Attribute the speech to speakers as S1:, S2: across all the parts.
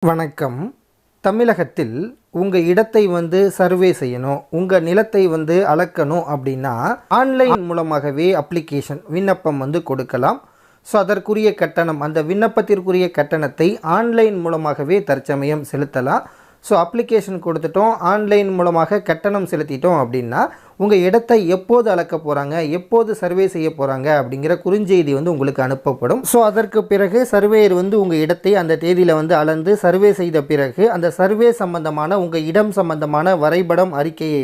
S1: வணக்கம். தமிழகத்தில் உங்கள் இடத்தை சர்வே செய்யணும், உங்கள் நிலத்தை அளக்கணும் அப்படின்னா ஆன்லைன் மூலமாகவே அப்ளிகேஷன் விண்ணப்பம் கொடுக்கலாம். ஸோ அதற்குரிய கட்டணம், அந்த விண்ணப்பத்திற்குரிய கட்டணத்தை ஆன்லைன் மூலமாகவே தற்சமயம் செலுத்தலாம். ஸோ அப்ளிகேஷன் கொடுத்துட்டோம், ஆன்லைன் மூலமாக கட்டணம் செலுத்திட்டோம் அப்படின்னா உங்கள் இடத்தை எப்போது அளக்க போகிறாங்க, எப்போது சர்வே செய்ய போகிறாங்க அப்படிங்கிற குறுஞ்செய்தி உங்களுக்கு அனுப்பப்படும். ஸோ அதற்கு பிறகு சர்வேயர் உங்கள் இடத்தை அந்த தேதியில் அளந்து சர்வே செய்த பிறகு அந்த சர்வே சம்பந்தமான உங்கள் இடம் சம்பந்தமான வரைபடம் அறிக்கையை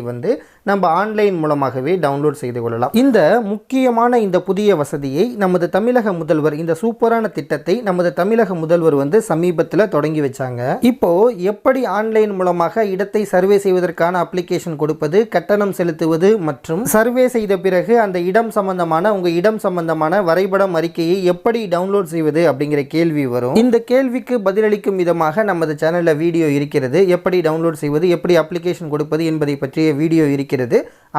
S1: நம்ம ஆன்லைன் மூலமாகவே டவுன்லோட் செய்து கொள்ளலாம். இந்த முக்கியமான இந்த புதிய வசதியை நமது தமிழக முதல்வர், இந்த சூப்பரான திட்டத்தை நமது தமிழக முதல்வர் சமீபத்தில் தொடங்கி வச்சாங்க. இப்போ எப்படி ஆன்லைன் மூலமாக இடத்தை சர்வே செய்வதற்கான அப்ளிகேஷன் கொடுப்பது, கட்டணம் செலுத்துவது மற்றும் சர்வே செய்த பிறகு அந்த இடம் சம்பந்தமான உங்கள் இடம் சம்பந்தமான வரைபடம் அறிக்கையை எப்படி டவுன்லோட் செய்வது அப்படிங்கிற கேள்வி வரும். இந்த கேள்விக்கு பதிலளிக்கும் விதமாக நமது சேனலில் வீடியோ இருக்கிறது. எப்படி டவுன்லோட் செய்வது, எப்படி அப்ளிகேஷன் கொடுப்பது என்பதை பற்றிய வீடியோ இருக்கிறது.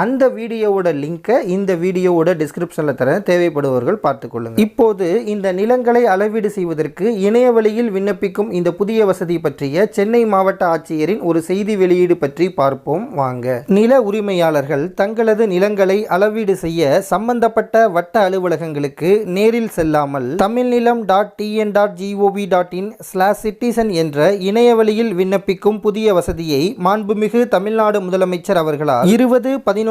S1: அந்த வீடியோவோட லிங்கை இந்த வீடியோவோட டிஸ்கிரிப்ஷனில் தர, தேவைப்படுபவர்கள் பார்த்துக்கொள்ளுங்கள். இப்போது இந்த நிலங்களை அளவீடு செய்வதற்கு இணையவழியில் விண்ணப்பிக்கும் இந்த புதிய வசதி பற்றிய சென்னை மாவட்ட ஆட்சியரின் ஒரு செய்தி வெளியீடு பற்றி பார்ப்போம் வாங்க. நில உரிமையாளர்கள் தங்களது நிலங்களை அளவீடு செய்ய சம்பந்தப்பட்ட வட்ட அலுவலகங்களுக்கு நேரில் செல்லாமல் tamilnilam.tn.gov.in/citizen என்ற இணையவழியில் விண்ணப்பிக்கும் புதிய வசதியை மாண்புமிகு தமிழ்நாடு முதலமைச்சர் அவர்களால் 20/11/2023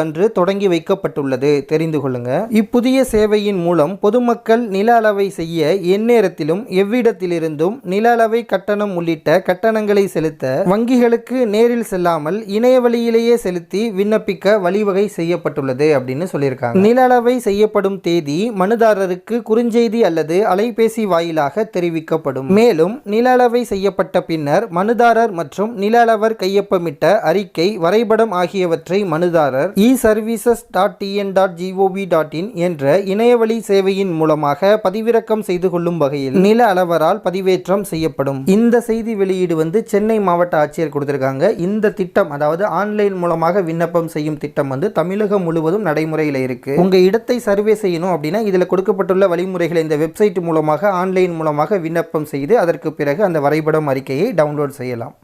S1: அன்று தொடங்கி வைக்கப்பட்டுள்ளது. தெரிந்து கொள்ளுங்க. இப்புதிய சேவையின் மூலம் பொதுமக்கள் நில அளவை செய்ய எந்நேரத்திலும் எவ்விடத்திலிருந்தும் நில அளவை கட்டணம் உள்ளிட்ட கட்டணங்களை செலுத்த வங்கிகளுக்கு நேரில் செல்லாமல் இணையவழியிலேயே செலுத்தி விண்ணப்பிக்க வழிவகை செய்யப்பட்டுள்ளது அப்படின்னு சொல்லியிருக்காங்க. நில அளவை செய்யப்படும் தேதி மனுதாரருக்கு குறுஞ்செய்தி அல்லது அலைபேசி வாயிலாக தெரிவிக்கப்படும். மேலும் நில அளவை செய்யப்பட்ட பின்னர் மனுதாரர் மற்றும் நில அளவர் கையொப்பமிட்ட அறிக்கை, வரைபடம் ஆகியவற்றை மனுதாரர் eservices.tn.gov.in என்ற இணையவழி சேவையின் மூலமாக பதிவிறக்கம் செய்து கொள்ளும் வகையில் நில அளவரால் பதிவேற்றம் செய்யப்படும். இந்த செய்தி வெளியீடு சென்னை மாவட்ட ஆட்சியர் கொடுத்திருக்காங்க. இந்த திட்டம், அதாவது ஆன்லைன் மூலமாக விண்ணப்பம் செய்யும் திட்டம் தமிழகம் முழுவதும் நடைமுறையில் இருக்கு. உங்க இடத்தை சர்வே செய்யணும் அப்படின்னா இதில் கொடுக்கப்பட்டுள்ள வழிமுறைகளை இந்த வெப்சைட் மூலமாக ஆன்லைன் மூலமாக விண்ணப்பம் செய்து அதற்கு பிறகு அந்த வரைபடம் அறிக்கையை டவுன்லோட் செய்யலாம்.